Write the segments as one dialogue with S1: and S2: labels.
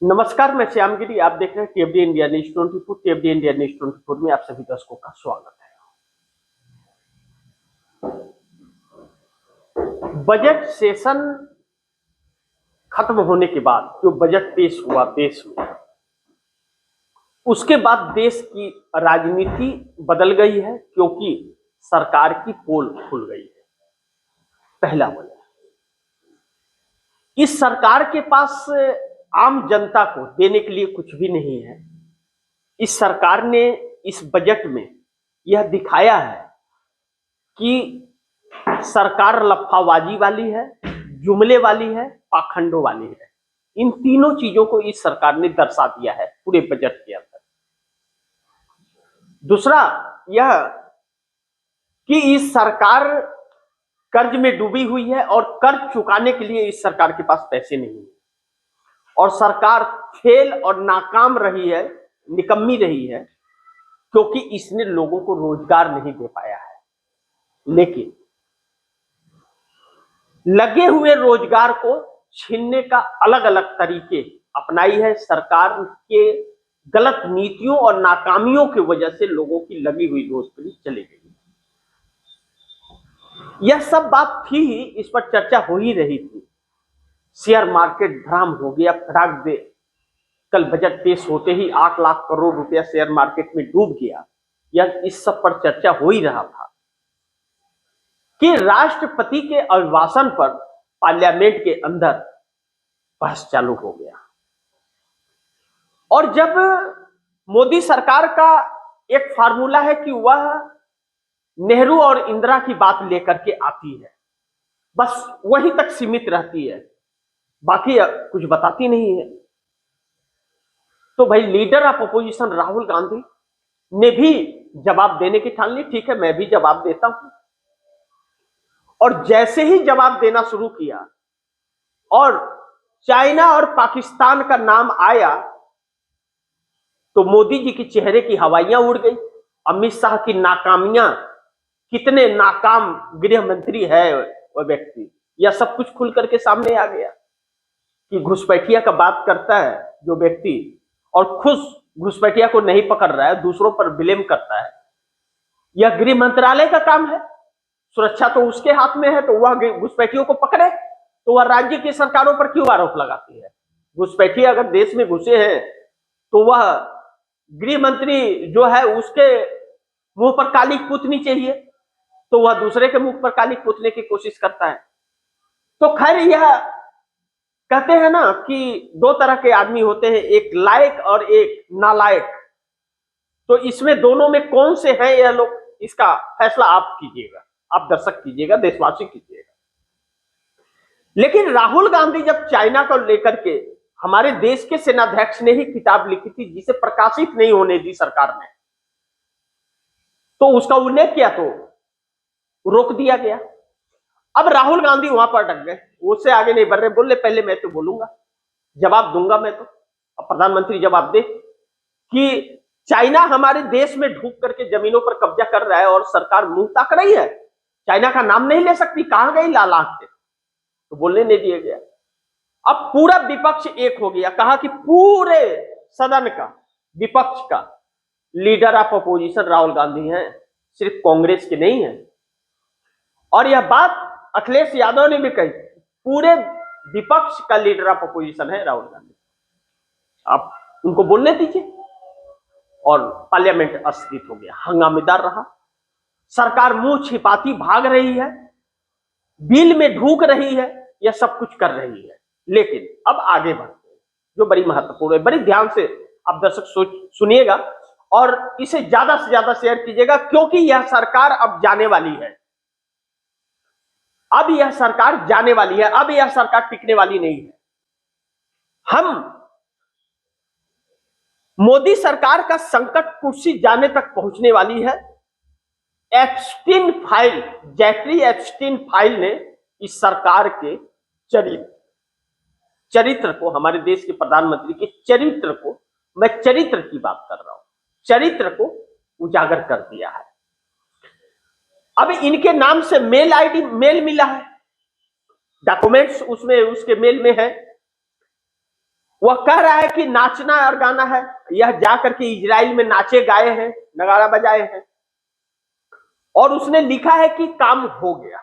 S1: नमस्कार, मैं श्यामगिरी। आप देख रहे हैं टीएफडी इंडिया न्यूज 24। टीएफडी इंडिया न्यूज 24 में आप सभी दर्शकों का स्वागत है। बजट सेशन खत्म होने के बाद जो बजट पेश हुआ देश में, उसके बाद देश की राजनीति बदल गई है, क्योंकि सरकार की पोल खुल गई है। पहला वजह, इस सरकार के पास आम जनता को देने के लिए कुछ भी नहीं है। इस सरकार ने इस बजट में यह दिखाया है कि सरकार लफाबाजी वाली है, जुमले वाली है, पाखंडों वाली है। इन तीनों चीजों को इस सरकार ने दर्शा दिया है पूरे बजट के अंदर। दूसरा यह कि इस सरकार कर्ज में डूबी हुई है और कर्ज चुकाने के लिए इस सरकार के पास पैसे नहीं है, और सरकार फेल और नाकाम रही है, निकम्मी रही है, क्योंकि इसने लोगों को रोजगार नहीं दे पाया है। लेकिन लगे हुए रोजगार को छीनने का अलग अलग तरीके अपनाई है सरकार के गलत नीतियों और नाकामियों की वजह से लोगों की लगी हुई रोजगारी चली गई। यह सब बात थी ही, इस पर चर्चा हो ही रही थी। शेयर मार्केट धड़ाम हो गया, फटाक दे। कल बजट पेश होते ही 8 लाख करोड़ रुपया शेयर मार्केट में डूब गया। यह इस सब पर चर्चा हो ही रहा था कि राष्ट्रपति के अभिभाषण पर पार्लियामेंट के अंदर बहस चालू हो गया। और जब मोदी सरकार का एक फार्मूला है कि वह नेहरू और इंदिरा की बात लेकर के आती है, बस वहीं तक सीमित रहती है, बाकी कुछ बताती नहीं है। तो भाई leader of opposition Rahul Gandhi ने भी जवाब देने की ठान ली। ठीक है, मैं भी जवाब देता हूं। और जैसे ही जवाब देना शुरू किया और चाइना और पाकिस्तान का नाम आया, तो मोदी जी के चेहरे की हवाइयां उड़ गई। अमित शाह की नाकामियां, कितने नाकाम गृह मंत्री है वह व्यक्ति, यह सब कुछ खुल करके सामने आ गया कि घुसपैठिया का बात करता है जो व्यक्ति और खुद घुसपैठिया को नहीं पकड़ रहा है, दूसरों पर ब्लेम करता है। यह गृह मंत्रालय का काम है, सुरक्षा तो उसके हाथ में है, तो वह घुसपैठियों को पकड़े। तो वह राज्य की सरकारों पर क्यों आरोप लगाती है? घुसपैठिए अगर देश में घुसे हैं तो वह गृह मंत्री जो है उसके मुंह पर काली पूतनी चाहिए, तो वह दूसरे के मुंह पर काली पूतने की कोशिश करता है। तो खैर, यह कहते हैं ना कि दो तरह के आदमी होते हैं, एक लायक और एक नालायक। तो इसमें दोनों में कौन से हैं यह लोग, इसका फैसला आप कीजिएगा, आप दर्शक कीजिएगा, देशवासी कीजिएगा। लेकिन राहुल गांधी जब चाइना को लेकर के, हमारे देश के सेनाध्यक्ष ने ही किताब लिखी थी जिसे प्रकाशित नहीं होने दी सरकार ने, तो उसका उल्लेख किया तो रोक दिया गया। अब राहुल गांधी वहां पर अटक गए, उससे आगे नहीं बढ़ रहे। बोले पहले मैं तो बोलूंगा, जवाब दूंगा मैं तो। अब प्रधानमंत्री जवाब दे कि चाइना हमारे देश में ढूंढ करके जमीनों पर कब्जा कर रहा है और सरकार मुंह ताक रही है, चाइना का नाम नहीं ले सकती, कहां गई लाल आंख से, तो बोलने नहीं दिया गया। अब पूरा विपक्ष एक हो गया, कहा कि पूरे सदन का, विपक्ष का leader of opposition Rahul Gandhi हैं, सिर्फ कांग्रेस के नहीं है। और यह बात अखिलेश यादव ने भी कही, पूरे विपक्ष का लीडर ऑफ अपोजिशन है राहुल गांधी, आप उनको बोलने दीजिए। और पार्लियामेंट अस्थिर हो गया, हंगामेदार रहा। सरकार मुंह छिपाती भाग रही है, बिल में ढूक रही है, यह सब कुछ कर रही है। लेकिन अब आगे बढ़ते हैं, जो बड़ी महत्वपूर्ण है। बड़ी ध्यान से आप दर्शक सुनिएगा और इसे ज्यादा से ज्यादा शेयर कीजिएगा, क्योंकि यह सरकार अब जाने वाली है। अब यह सरकार जाने वाली है, अब यह सरकार टिकने वाली नहीं है। हम मोदी सरकार का संकट कुर्सी जाने तक पहुंचने वाली है। Epstein file, Jeffrey Epstein file ने इस सरकार के चरित्र को, हमारे देश के प्रधानमंत्री के चरित्र को, मैं चरित्र की बात कर रहा हूं, चरित्र को उजागर कर दिया है। अब इनके नाम से मेल आईडी, मेल मिला है, डॉक्यूमेंट्स उसमें उसके मेल में है। वह कह रहा है कि नाचना और गाना है, यह जाकर के इजराइल में नाचे गाए हैं, नगाड़ा बजाए हैं, और उसने लिखा है कि काम हो गया।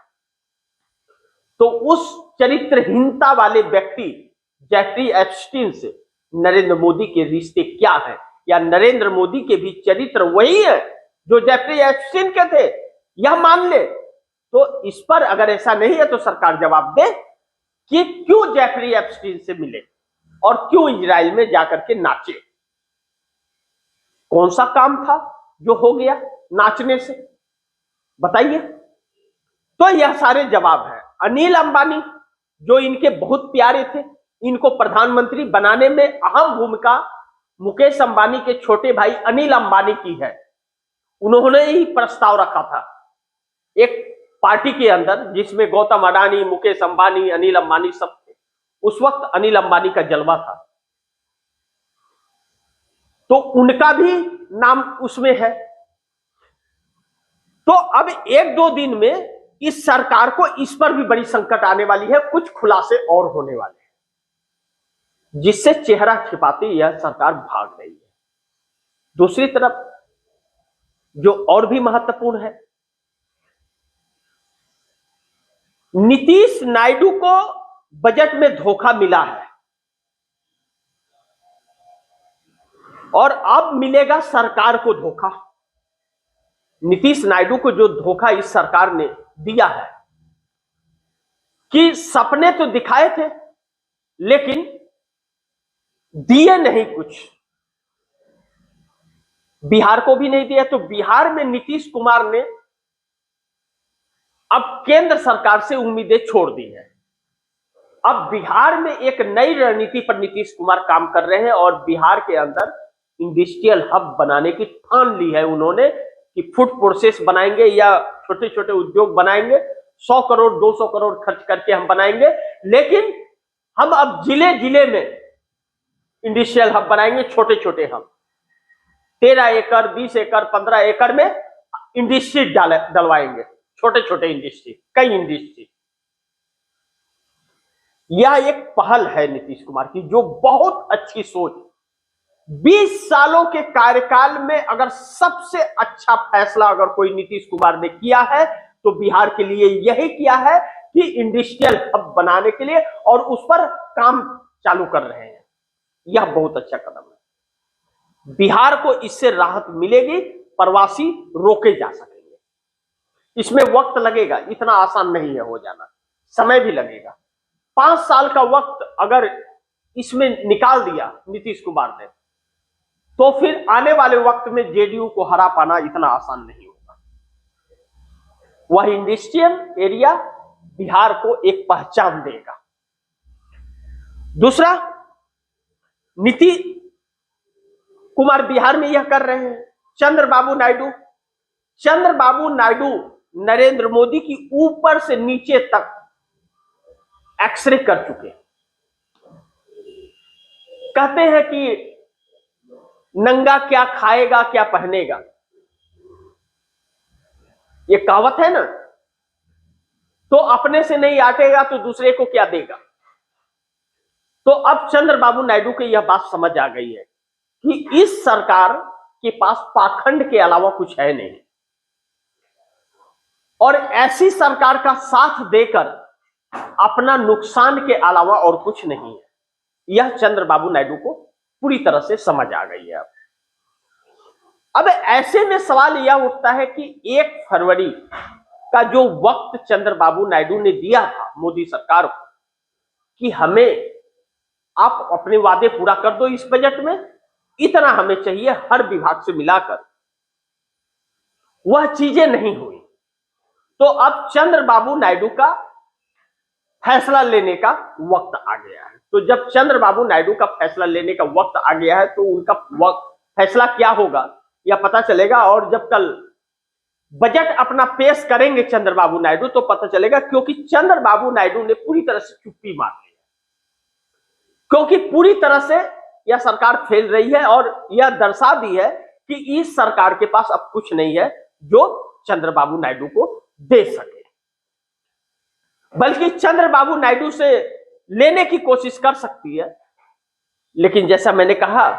S1: तो उस चरित्रहीनता वाले व्यक्ति जेफरी एप्स्टीन से नरेंद्र मोदी के रिश्ते क्या है, या नरेंद्र मोदी के भी चरित्र वही है जो जेफरी एप्स्टीन के थे, यह मान ले। तो इस पर अगर ऐसा नहीं है तो सरकार जवाब दे कि क्यों जेफरी एप्स्टीन से मिले और क्यों इजराइल में जाकर के नाचे। कौन सा काम था जो हो गया नाचने से, बताइए। तो यह सारे जवाब है। अनिल अंबानी जो इनके बहुत प्यारे थे, इनको प्रधानमंत्री बनाने में अहम भूमिका मुकेश अंबानी के छोटे भाई अनिल अंबानी की है। उन्होंने ही प्रस्ताव रखा था एक पार्टी के अंदर जिसमें गौतम अडानी, मुकेश अंबानी, अनिल अंबानी सब थे। उस वक्त अनिल अंबानी का जलवा था, तो उनका भी नाम उसमें है। तो अब एक दो दिन में इस सरकार को इस पर भी बड़ी संकट आने वाली है, कुछ खुलासे और होने वाले हैं, जिससे चेहरा छिपाते यह सरकार भाग रही है। दूसरी तरफ जो और भी महत्वपूर्ण है, नीतीश नायडू को बजट में धोखा मिला है और अब मिलेगा सरकार को धोखा। नीतीश नायडू को जो धोखा इस सरकार ने दिया है कि सपने तो दिखाए थे लेकिन दिए नहीं कुछ, बिहार को भी नहीं दिया। तो बिहार में नीतीश कुमार ने अब केंद्र सरकार से उम्मीदें छोड़ दी है। अब बिहार में एक नई रणनीति पर नीतीश कुमार काम कर रहे हैं और बिहार के अंदर इंडस्ट्रियल हब बनाने की ठान ली है उन्होंने कि फूड प्रोसेस बनाएंगे या छोटे छोटे उद्योग बनाएंगे, 100 करोड़ 200 करोड़ खर्च करके हम बनाएंगे, लेकिन हम अब जिले जिले में इंडस्ट्रियल हब बनाएंगे, छोटे छोटे हब, 13 एकड़ 20 एकड़ 15 एकड़ में इंडस्ट्री डलवाएंगे, छोटे छोटे इंडस्ट्री, कई इंडस्ट्री। यह एक पहल है नीतीश कुमार की, जो बहुत अच्छी सोच। 20 सालों के कार्यकाल में अगर सबसे अच्छा फैसला अगर कोई नीतीश कुमार ने किया है तो बिहार के लिए यही किया है कि इंडस्ट्रियल हब बनाने के लिए, और उस पर काम चालू कर रहे हैं। यह बहुत अच्छा कदम है। बिहार को इससे राहत मिलेगी, प्रवासी रोके जा सकेंगे। इसमें वक्त लगेगा, इतना आसान नहीं है हो जाना, समय भी लगेगा। 5 साल का वक्त अगर इसमें निकाल दिया नीतीश कुमार ने तो फिर आने वाले वक्त में जेडीयू को हरा पाना इतना आसान नहीं होगा। वह इंडस्ट्रियल एरिया बिहार को एक पहचान देगा। दूसरा, नीतीश कुमार बिहार में यह कर रहे हैं। चंद्रबाबू नायडू नरेंद्र मोदी की ऊपर से नीचे तक एक्सरे कर चुके, कहते हैं कि नंगा क्या खाएगा क्या पहनेगा, ये कहावत है ना। तो अपने से नहीं आटेगा तो दूसरे को क्या देगा। तो अब चंद्रबाबू नायडू को यह बात समझ आ गई है कि इस सरकार के पास पाखंड के अलावा कुछ है नहीं, और ऐसी सरकार का साथ देकर अपना नुकसान के अलावा और कुछ नहीं है। यह चंद्रबाबू नायडू को पूरी तरह से समझ आ गई है। अब ऐसे में सवाल यह उठता है कि 1 फरवरी का जो वक्त चंद्रबाबू नायडू ने दिया था मोदी सरकार को कि हमें आप अपने वादे पूरा कर दो इस बजट में, इतना हमें चाहिए हर विभाग से मिलाकर, वह चीजें नहीं हुई। तो अब चंद्रबाबू नायडू का फैसला लेने का वक्त आ गया है। तो जब चंद्रबाबू नायडू का फैसला लेने का वक्त आ गया है तो उनका फैसला क्या होगा यह पता चलेगा। और जब कल बजट अपना पेश करेंगे चंद्रबाबू नायडू तो पता चलेगा, क्योंकि चंद्रबाबू नायडू ने पूरी तरह से चुप्पी मार ली है, क्योंकि पूरी तरह से यह सरकार फैल रही है और यह दर्शा दी है कि इस सरकार के पास अब कुछ नहीं है जो चंद्रबाबू नायडू को दे सके, बल्कि चंद्रबाबू नायडू से लेने की कोशिश कर सकती है लेकिन जैसा मैंने कहा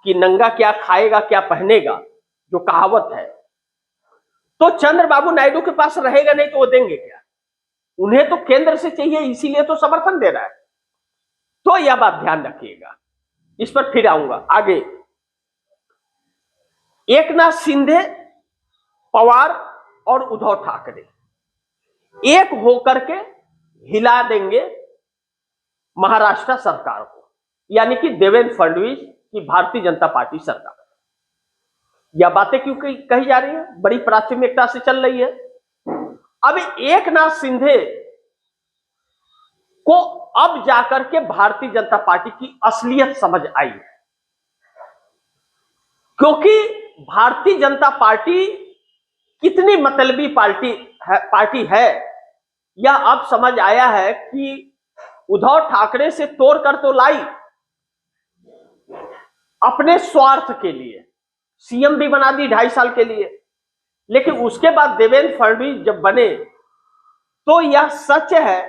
S1: कि नंगा क्या खाएगा क्या पहनेगा, जो कहावत है, तो चंद्रबाबू नायडू के पास रहेगा नहीं तो वो देंगे क्या? उन्हें तो केंद्र से चाहिए, इसीलिए तो समर्थन दे रहा है। तो यह बात ध्यान रखिएगा, इस पर फिर आऊंगा आगे। एकनाथ शिंदे, पवार और उद्धव ठाकरे एक होकर के हिला देंगे महाराष्ट्र सरकार को, यानी कि देवेंद्र फडणवीस की भारतीय जनता पार्टी सरकार। यह बातें क्यों कही जा रही है? बड़ी प्राथमिकता से चल रही है। अब एकनाथ शिंदे को अब जाकर के भारतीय जनता पार्टी की असलियत समझ आई है, क्योंकि भारतीय जनता पार्टी कितनी मतलबी पार्टी है यह अब समझ आया है कि उद्धव ठाकरे से तोड़कर तो लाई अपने स्वार्थ के लिए, सीएम भी बना दी 2.5 साल के लिए, लेकिन उसके बाद देवेंद्र फडणवीस जब बने तो यह सच है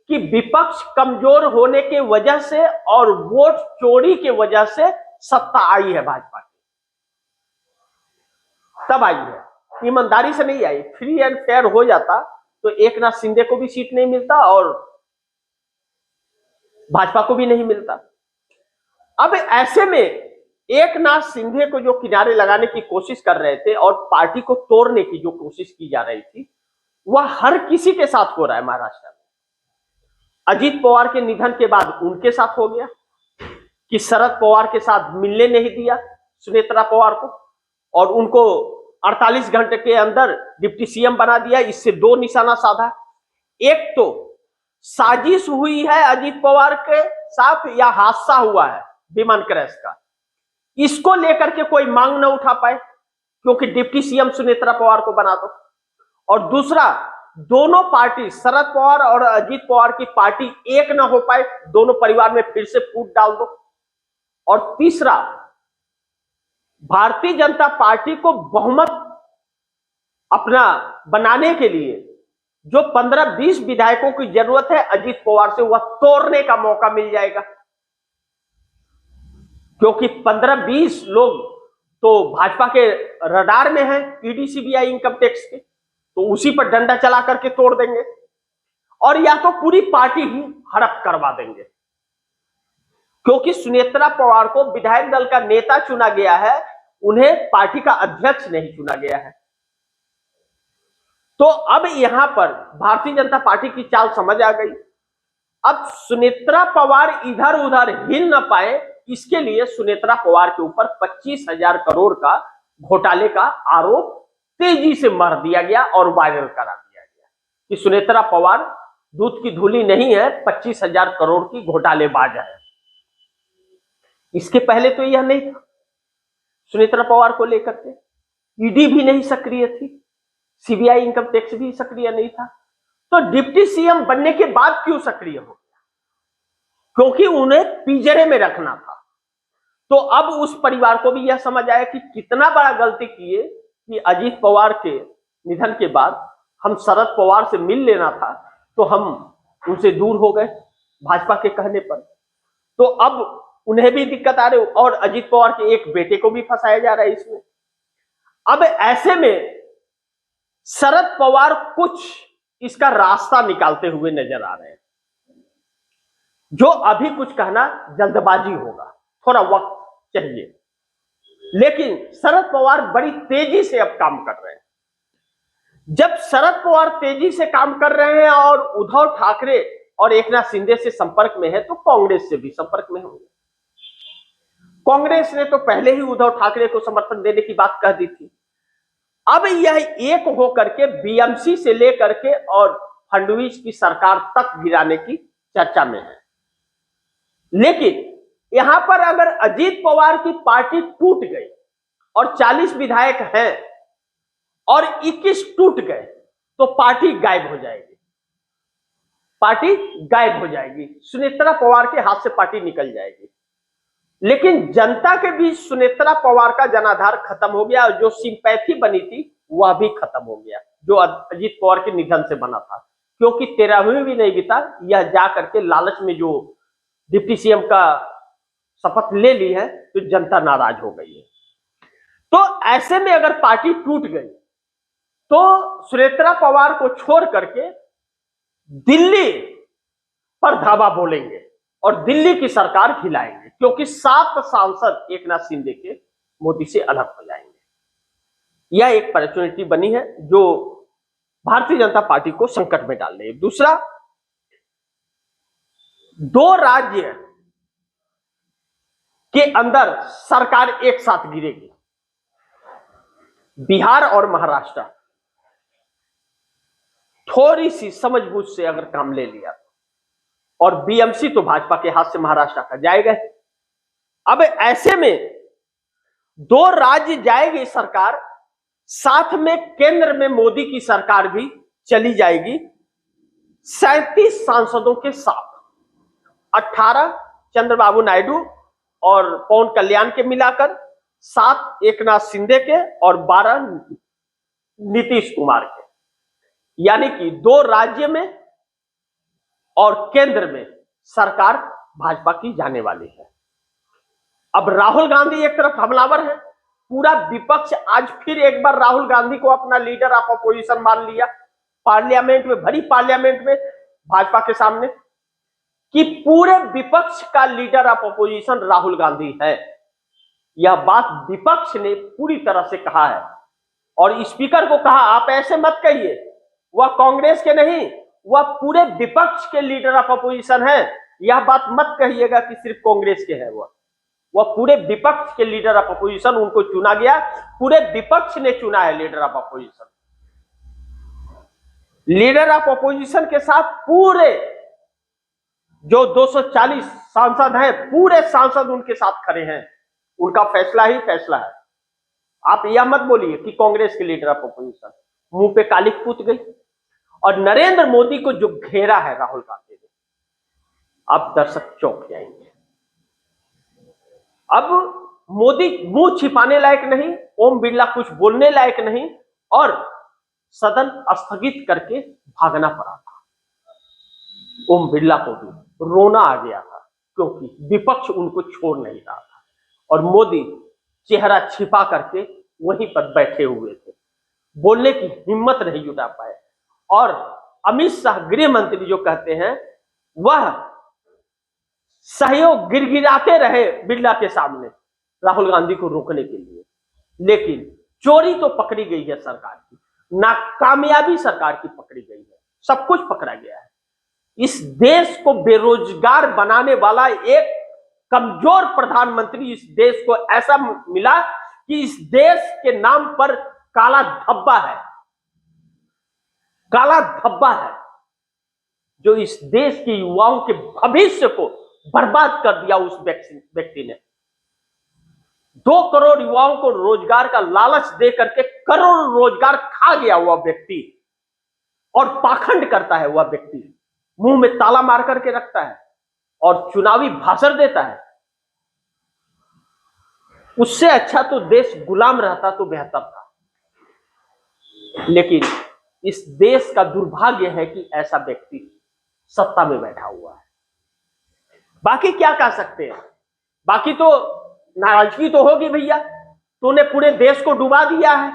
S1: कि विपक्ष कमजोर होने के वजह से और वोट चोरी के वजह से सत्ता आई है भाजपा की। तब आई है, ईमानदारी से नहीं आई। फ्री एंड फेयर हो जाता तो एकनाथ शिंदे को भी सीट नहीं मिलता और भाजपा को भी नहीं मिलता। अब ऐसे में एकनाथ शिंदे को जो किनारे लगाने की कोशिश कर रहे थे और पार्टी को तोड़ने की जो कोशिश की जा रही थी, वह हर किसी के साथ हो रहा है महाराष्ट्र में। अजीत पवार के निधन के बाद उनके साथ हो गया कि शरद पवार के साथ मिलने नहीं दिया सुनेत्रा पवार को, और उनको 48 घंटे के अंदर डिप्टी सीएम बना दिया। इससे दो निशाना साधा, एक तो साजिश हुई है अजीत पवार के साथ या हादसा हुआ है विमान क्रैश का, इसको लेकर के कोई मांग न उठा पाए क्योंकि डिप्टी सीएम सुनेत्रा पवार को बना दो। और दूसरा, दोनों पार्टी शरद पवार और अजीत पवार की पार्टी एक ना हो पाए, दोनों परिवार में फिर से फूट डाल दो। और तीसरा, भारतीय जनता पार्टी को बहुमत अपना बनाने के लिए जो 15-20 विधायकों की जरूरत है अजीत पवार से, वह तोड़ने का मौका मिल जाएगा, क्योंकि 15-20 लोग तो भाजपा के रडार में हैं, ईडी सीबीआई इनकम टैक्स के, तो उसी पर डंडा चला करके तोड़ देंगे, और या तो पूरी पार्टी ही हड़प करवा देंगे, क्योंकि सुनेत्रा पवार को विधायक दल का नेता चुना गया है, उन्हें पार्टी का अध्यक्ष नहीं चुना गया है। तो अब यहां पर भारतीय जनता पार्टी की चाल समझ आ गई। अब सुनेत्रा पवार इधर उधर हिल न पाए, इसके लिए सुनेत्रा पवार के ऊपर 25,000 करोड़ का घोटाले का आरोप तेजी से मर दिया गया और वायरल करा दिया गया कि सुनेत्रा पवार दूध की धूली नहीं है, 25,000 करोड़ की घोटालेबाज है। इसके पहले तो यह नहीं था, सुनेत्रा पवार को लेकर के ईडी भी नहीं सक्रिय थी, सीबीआई इनकम टैक्स भी सक्रिय नहीं था, तो डिप्टी सीएम बनने के बाद क्यों सक्रिय हो गया? क्योंकि उन्हें पिंजरे में रखना था। तो अब उस परिवार को भी यह समझ आया कि कितना बड़ा गलती किए कि अजीत पवार के निधन के बाद हम शरद पवार से मिल लेना था, तो हम उनसे दूर हो गए भाजपा के कहने पर। तो अब उन्हें भी दिक्कत आ रही, और अजीत पवार के एक बेटे को भी फंसाया जा रहा है इसमें। अब ऐसे में शरद पवार कुछ इसका रास्ता निकालते हुए नजर आ रहे हैं, जो अभी कुछ कहना जल्दबाजी होगा, थोड़ा वक्त चाहिए, लेकिन शरद पवार बड़ी तेजी से अब काम कर रहे हैं। जब शरद पवार तेजी से काम कर रहे हैं और उद्धव ठाकरे और एकनाथ शिंदे से संपर्क में है, तो कांग्रेस से भी संपर्क में होंगे। कांग्रेस ने तो पहले ही उद्धव ठाकरे को समर्थन देने की बात कह दी थी। अब यह एक होकर के बीएमसी से लेकर के और फडणवीस की सरकार तक गिराने की चर्चा में है। लेकिन यहां पर अगर अजीत पवार की पार्टी टूट गई और 40 विधायक हैं और 21 टूट गए, तो पार्टी गायब हो जाएगी, पार्टी गायब हो जाएगी, सुनेत्रा पवार के हाथ से पार्टी निकल जाएगी। लेकिन जनता के बीच सुनेत्रा पवार का जनाधार खत्म हो गया, और जो सिंपैथी बनी थी वह भी खत्म हो गया, जो अजीत पवार के निधन से बना था। क्योंकि 13वीं भी नहीं बीता, यह जा करके लालच में जो डिप्टी सीएम का शपथ ले ली है तो जनता नाराज हो गई है। तो ऐसे में अगर पार्टी टूट गई तो सुनेत्रा पवार को छोड़ करके दिल्ली पर धावा बोलेंगे और दिल्ली की सरकार हिलाएंगे, क्योंकि 7 सांसद एकनाथ शिंदे के मोदी से अलग हो जाएंगे। यह एक अपॉर्चुनिटी बनी है जो भारतीय जनता पार्टी को संकट में डाल रही है। दूसरा, 2 राज्य के अंदर सरकार एक साथ गिरेगी, बिहार और महाराष्ट्र। थोड़ी सी समझबूझ से अगर काम ले लिया और बीएमसी तो भाजपा के हाथ से महाराष्ट्र का जाएगा। अब ऐसे में 2 राज्य जाएगी सरकार, साथ में केंद्र में मोदी की सरकार भी चली जाएगी 37 सांसदों के साथ, 18 चंद्रबाबू नायडू और पवन कल्याण के मिलाकर, 7 एकनाथ शिंदे के और 12 नीतीश कुमार के, यानी कि 2 राज्य में और केंद्र में सरकार भाजपा की जाने वाली है। अब राहुल गांधी एक तरफ हमलावर है, पूरा विपक्ष आज फिर एक बार राहुल गांधी को अपना लीडर ऑफ अपोजिशन मान लिया, पार्लियामेंट में, भरी पार्लियामेंट में भाजपा के सामने, कि पूरे विपक्ष का leader of opposition Rahul Gandhi है। यह बात विपक्ष ने पूरी तरह से कहा है और स्पीकर को कहा आप ऐसे मत कहिए, वह कांग्रेस के नहीं, वह पूरे विपक्ष के लीडर ऑफ अपोजिशन है। यह बात मत कहिएगा कि सिर्फ कांग्रेस के है, वह पूरे विपक्ष के लीडर ऑफ अपोजिशन, उनको चुना गया, पूरे विपक्ष ने चुना है leader of opposition. Leader of opposition के साथ पूरे जो 240 सांसद हैं, पूरे सांसद उनके साथ खड़े हैं, उनका फैसला ही फैसला है। आप यह मत बोलिए कि कांग्रेस के लीडर ऑफ अपोजिशन, मुंह पे काली पूत गई। और नरेंद्र मोदी को जो घेरा है राहुल गांधी ने, अब दर्शक चौंक जाएंगे। अब मोदी मुंह छिपाने लायक नहीं, ओम बिरला कुछ बोलने लायक नहीं, और सदन स्थगित करके भागना पड़ा था। ओम बिरला को भी रोना आ गया था, क्योंकि विपक्ष उनको छोड़ नहीं रहा था और मोदी चेहरा छिपा करके वहीं पर बैठे हुए थे, बोलने की हिम्मत नहीं जुटा पाए। और अमित शाह गृह मंत्री जो कहते हैं, वह सहयोग गिरगिराते रहे बिरला के सामने राहुल गांधी को रोकने के लिए, लेकिन चोरी तो पकड़ी गई है सरकार की, नाकामयाबी सरकार की पकड़ी गई है, सब कुछ पकड़ा गया है। इस देश को बेरोजगार बनाने वाला एक कमजोर प्रधानमंत्री इस देश को ऐसा मिला कि इस देश के नाम पर काला धब्बा है, काला धब्बा है, जो इस देश के युवाओं के भविष्य को बर्बाद कर दिया। उस व्यक्ति ने 2 करोड़ युवाओं को रोजगार का लालच दे करके करोड़ रोजगार खा गया हुआ व्यक्ति, और पाखंड करता है वह व्यक्ति, मुंह में ताला मार करके रखता है और चुनावी भाषण देता है। उससे अच्छा तो देश गुलाम रहता तो बेहतर था, लेकिन इस देश का दुर्भाग्य है कि ऐसा व्यक्ति सत्ता में बैठा हुआ है। बाकी क्या कह सकते हैं, बाकी तो नाराजगी तो होगी भैया, तूने पूरे देश को डुबा दिया है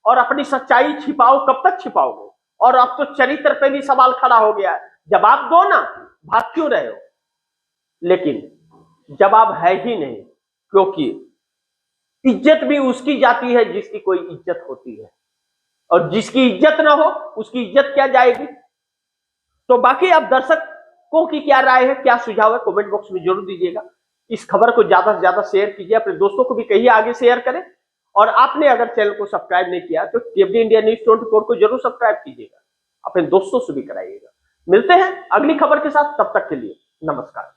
S1: और अपनी सच्चाई छिपाओ, कब तक छिपाओगे? और अब तो चरित्र पे भी सवाल खड़ा हो गया है, जवाब दो ना, भाग क्यों रहे हो? लेकिन जवाब है ही नहीं, क्योंकि इज्जत भी उसकी जाती है जिसकी कोई इज्जत होती है, और जिसकी इज्जत ना हो उसकी इज्जत क्या जाएगी। तो बाकी अब दर्शकों की क्या राय है, क्या सुझाव है, कमेंट बॉक्स में जरूर दीजिएगा। इस खबर को ज्यादा से ज्यादा शेयर कीजिए, अपने दोस्तों को भी कहिए आगे शेयर करें, और आपने अगर चैनल को सब्सक्राइब नहीं किया तो टीएफडी इंडिया न्यूज 24 को जरूर सब्सक्राइब कीजिएगा, अपने दोस्तों से भी कराइएगा। मिलते हैं अगली खबर के साथ, तब तक के लिए नमस्कार।